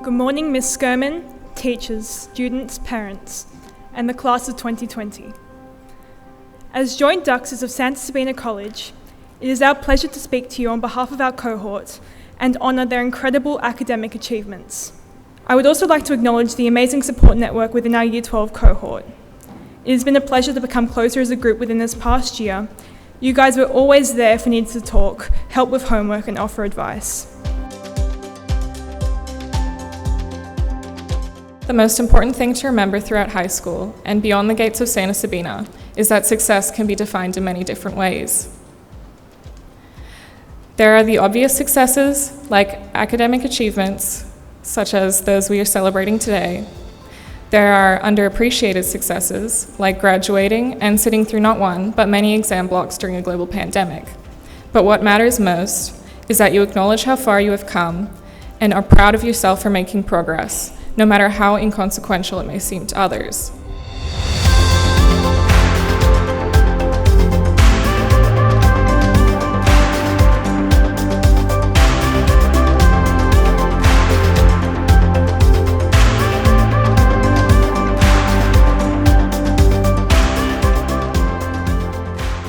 Good morning, Ms. Skirman, teachers, students, parents, and the class of 2020. As joint duxers of Santa Sabina College, it is our pleasure to speak to you on behalf of our cohort and honour their incredible academic achievements. I would also like to acknowledge the amazing support network within our Year 12 cohort. It has been a pleasure to become closer as a group within this past year. You guys were always there if we needed to talk, help with homework, and offer advice. The most important thing to remember throughout high school and beyond the gates of Santa Sabina is that success can be defined in many different ways. There are the obvious successes, like academic achievements, such as those we are celebrating today. There are underappreciated successes, like graduating and sitting through not one, but many exam blocks during a global pandemic. But what matters most is that you acknowledge how far you have come and are proud of yourself for making progress, no matter how inconsequential it may seem to others.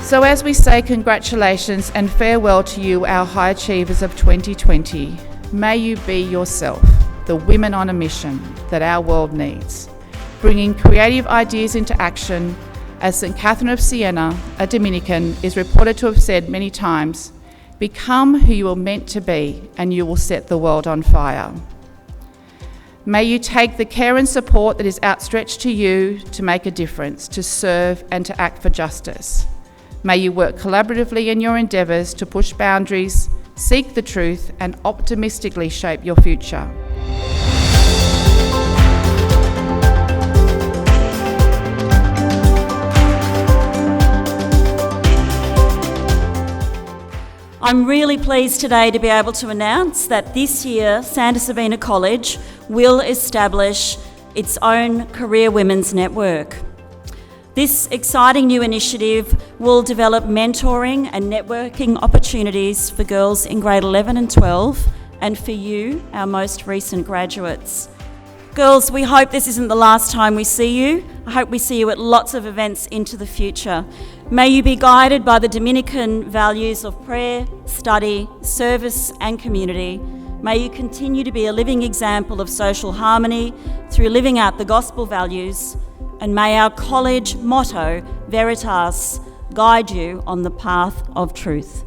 So as we say congratulations and farewell to you, our high achievers of 2020, may you be yourself, the women on a mission that our world needs, bringing creative ideas into action. As St. Catherine of Siena, a Dominican, is reported to have said many times, become who you were meant to be and you will set the world on fire. May you take the care and support that is outstretched to you to make a difference, to serve and to act for justice. May you work collaboratively in your endeavours to push boundaries, seek the truth, and optimistically shape your future. I'm really pleased today to be able to announce that this year Santa Sabina College will establish its own Career Women's Network. This exciting new initiative will develop mentoring and networking opportunities for girls in grade 11 and 12 and for you, our most recent graduates. Girls, we hope this isn't the last time we see you. I hope we see you at lots of events into the future. May you be guided by the Dominican values of prayer, study, service and community. May you continue to be a living example of social harmony through living out the gospel values. And may our college motto, Veritas, guide you on the path of truth.